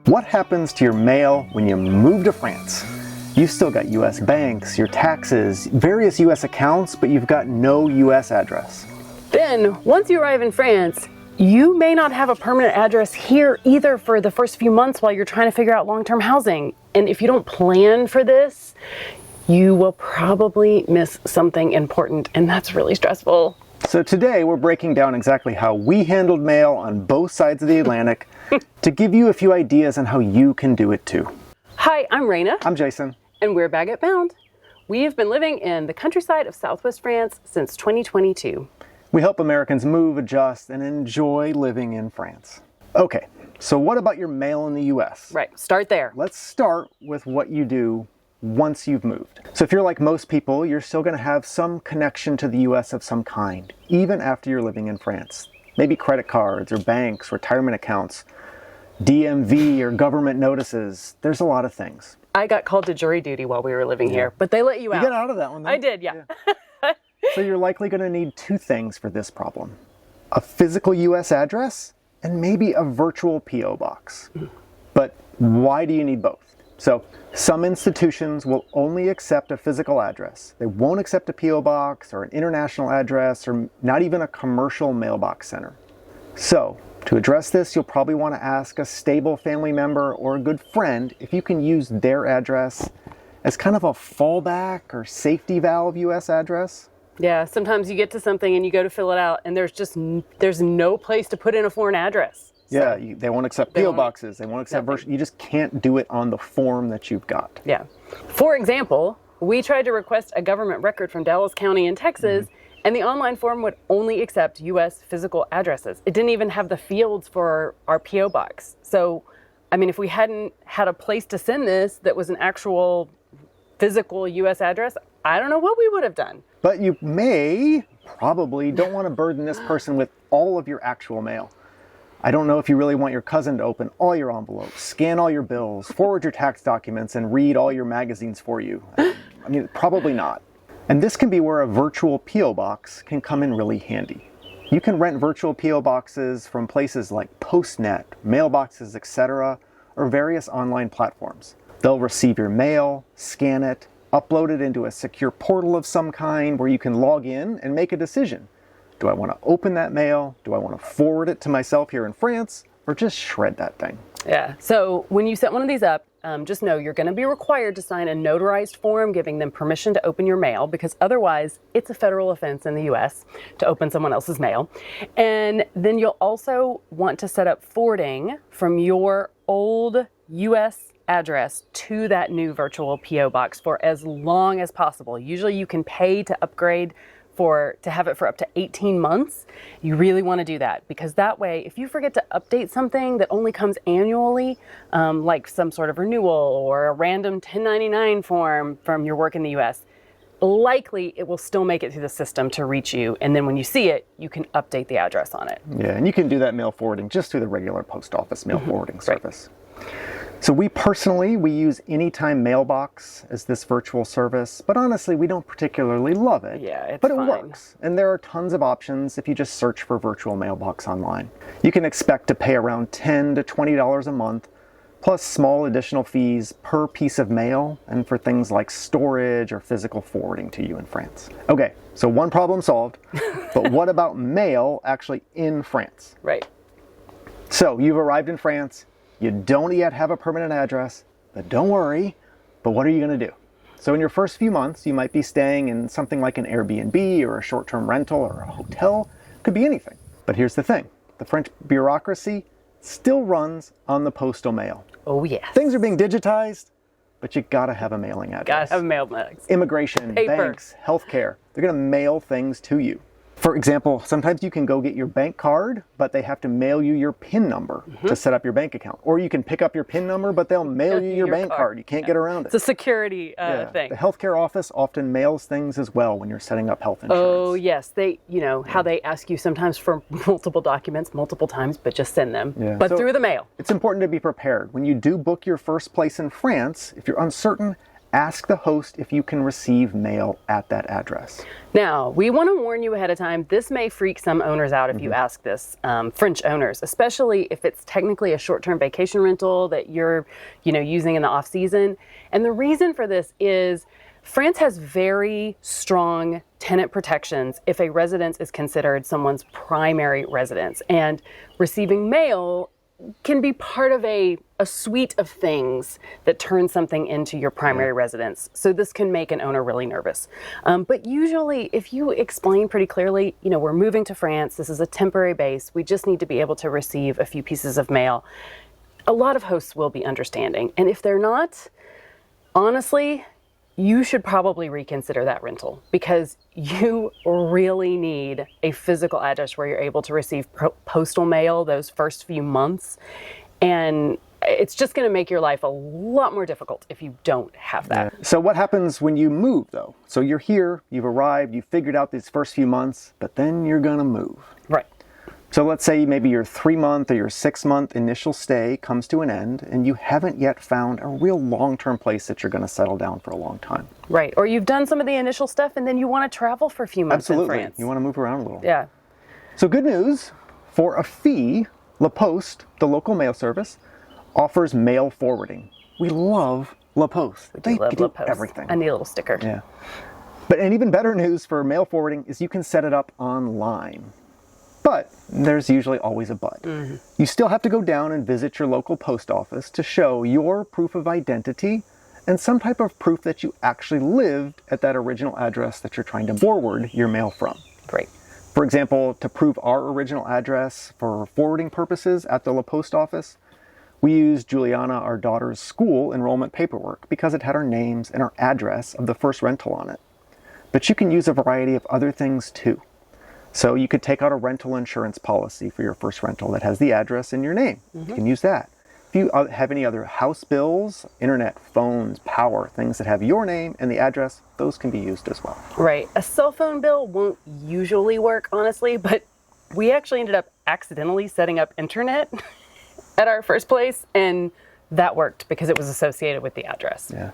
What happens to your mail when you move to France? You've still got US banks, your taxes, various US accounts, but you've got no US address. Then, once you arrive in France, you may not have a permanent address here either for the first few months while you're trying to figure out long-term housing. And if you don't plan for this, you will probably miss something important, and that's really stressful. So today we're breaking down exactly how we handled mail on both sides of the Atlantic to give you a few ideas on how you can do it too. Hi, I'm Raina. I'm Jason. And we're Baguette Bound. We have been living in the countryside of Southwest France since 2022. We help Americans move, adjust, and enjoy living in France. Okay, so what about your mail in the US? Right, start there. Let's start with what you do once you've moved. So if you're like most people, you're still going to have some connection to the US of some kind, even after you're living in France. Maybe credit cards or banks, retirement accounts, DMV or government notices. There's a lot of things. I got called to jury duty while we were living here, but they let you out. You got out of that one, though. I did, yeah. So you're likely going to need two things for this problem. A physical US address and maybe a virtual PO box. But why do you need both? So some institutions will only accept a physical address. They won't accept a PO box or an international address or not even a commercial mailbox center. So to address this, you'll probably want to ask a stable family member or a good friend if you can use their address as kind of a fallback or safety valve US address. Yeah, sometimes you get to something and you go to fill it out and there's no place to put in a foreign address. Yeah, they won't accept PO boxes. They won't accept you just can't do it on the form that you've got. Yeah. For example, we tried to request a government record from Dallas County in Texas, and the online form would only accept U.S. physical addresses. It didn't even have the fields for our PO box. So, I mean, if we hadn't had a place to send this that was an actual physical U.S. address, I don't know what we would have done. But you probably don't want to burden this person with all of your actual mail. I don't know if you really want your cousin to open all your envelopes, scan all your bills, forward your tax documents, and read all your magazines for you. I mean, probably not. And this can be where a virtual PO box can come in really handy. You can rent virtual PO boxes from places like Poste, mailboxes, etc., or various online platforms. They'll receive your mail, scan it, upload it into a secure portal of some kind where you can log in and make a decision. Do I want to open that mail? Do I want to forward it to myself here in France? Or just shred that thing? Yeah, so when you set one of these up, just know you're going to be required to sign a notarized form giving them permission to open your mail, because otherwise it's a federal offense in the US to open someone else's mail. And then you'll also want to set up forwarding from your old US address to that new virtual PO box for as long as possible. Usually you can pay to upgrade to have it for up to 18 months. You really want to do that, because that way, if you forget to update something that only comes annually, like some sort of renewal or a random 1099 form from your work in the US, likely it will still make it through the system to reach you. And then when you see it, you can update the address on it. Yeah, and you can do that mail forwarding just through the regular post office mail forwarding service. Right. So we use Anytime Mailbox as this virtual service, but honestly, we don't particularly love it. Yeah, but it works. And there are tons of options if you just search for virtual mailbox online. You can expect to pay around $10 to $20 a month, plus small additional fees per piece of mail and for things like storage or physical forwarding to you in France. Okay, so one problem solved, but what about mail actually in France? Right. So you've arrived in France. You don't yet have a permanent address, but don't worry. But what are you going to do? So in your first few months, you might be staying in something like an Airbnb or a short-term rental or a hotel. Could be anything. But here's the thing. The French bureaucracy still runs on the postal mail. Oh, yes. Things are being digitized, but you got to have a mailing address. Got to have a mailbox. Immigration, paper, banks, healthcare. They're going to mail things to you. For example, sometimes you can go get your bank card, but they have to mail you your PIN number to set up your bank account. Or you can pick up your PIN number, but they'll mail you your bank card. You can't get around it. It's a security thing. The healthcare office often mails things as well when you're setting up health insurance. Oh, yes. How they ask you sometimes for multiple documents, multiple times, but just send them. Yeah. But so through the mail. It's important to be prepared. When you do book your first place in France, if you're uncertain, ask the host if you can receive mail at that address. Now, we want to warn you ahead of time. This may freak some owners out if you ask this, French owners, especially if it's technically a short-term vacation rental that you're, using in the off season. And the reason for this is France has very strong tenant protections if a residence is considered someone's primary residence. And receiving mail can be part of a suite of things that turn something into your primary residence. So this can make an owner really nervous. But usually if you explain pretty clearly, we're moving to France, this is a temporary base, we just need to be able to receive a few pieces of mail, a lot of hosts will be understanding. And if they're not, honestly, you should probably reconsider that rental because you really need a physical address where you're able to receive postal mail those first few months. And it's just going to make your life a lot more difficult if you don't have that. Yeah. So what happens when you move though? So you're here, you've arrived, you've figured out these first few months, but then you're going to move. Right. So let's say maybe your 3-month or your 6-month initial stay comes to an end and you haven't yet found a real long-term place that you're going to settle down for a long time. Right. Or you've done some of the initial stuff and then you want to travel for a few months in France. You want to move around a little. Yeah. So good news, for a fee, La Poste, the local mail service, offers mail forwarding. We love La Poste. They do everything. I need a little sticker. Yeah. But an even better news for mail forwarding is you can set it up online. But there's usually always a but. You still have to go down and visit your local post office to show your proof of identity and some type of proof that you actually lived at that original address that you're trying to forward your mail from. Great. For example, to prove our original address for forwarding purposes at the La Poste office, we used Juliana, our daughter's school enrollment paperwork because it had our names and our address of the first rental on it. But you can use a variety of other things too. So you could take out a rental insurance policy for your first rental that has the address and your name. You can use that. If you have any other house bills, internet, phones, power, things that have your name and the address, those can be used as well. Right. A cell phone bill won't usually work, honestly, but we actually ended up accidentally setting up internet at our first place, and that worked because it was associated with the address. Yeah.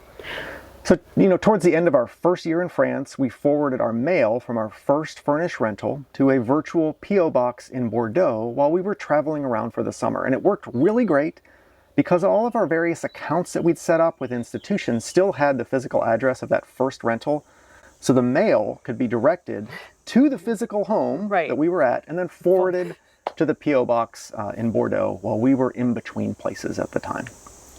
So, towards the end of our first year in France, we forwarded our mail from our first furnished rental to a virtual P.O. box in Bordeaux while we were traveling around for the summer. And it worked really great because all of our various accounts that we'd set up with institutions still had the physical address of that first rental. So the mail could be directed to the physical home that we were at and then forwarded to the P.O. box in Bordeaux while we were in between places at the time.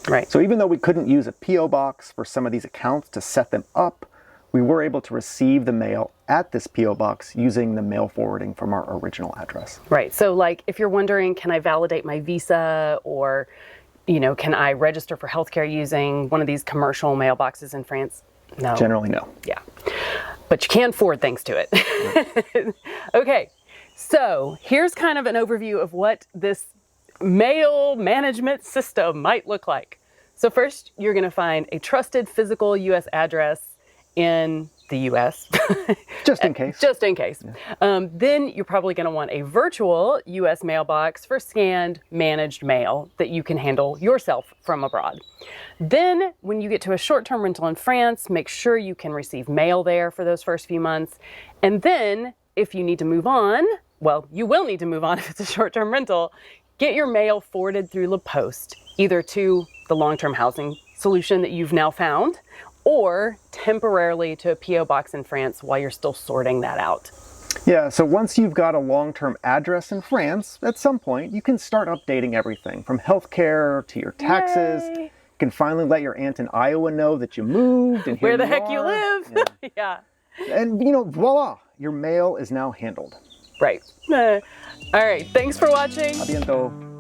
Right. So even though we couldn't use a P.O. box for some of these accounts to set them up, we were able to receive the mail at this P.O. box using the mail forwarding from our original address. Right. So like if you're wondering, can I validate my visa or, can I register for healthcare using one of these commercial mailboxes in France? No. Generally, no. Yeah. But you can forward things to it. Okay. So here's kind of an overview of what this mail management system might look like. So first, you're going to find a trusted physical U.S. address in the U.S. Just in case. Just in case. Yeah. Then you're probably going to want a virtual U.S. mailbox for scanned, managed mail that you can handle yourself from abroad. Then when you get to a short-term rental in France, make sure you can receive mail there for those first few months. And then if you need to move on, well, you will need to move on if it's a short-term rental, get your mail forwarded through La Poste, either to the long-term housing solution that you've now found, or temporarily to a P.O. box in France while you're still sorting that out. Yeah, so once you've got a long-term address in France, at some point, you can start updating everything from healthcare to your taxes. Yay. You can finally let your aunt in Iowa know that you moved and where the heck you live. Yeah. And, voila, your mail is now handled. Right. All right. Thanks for watching. A bientôt.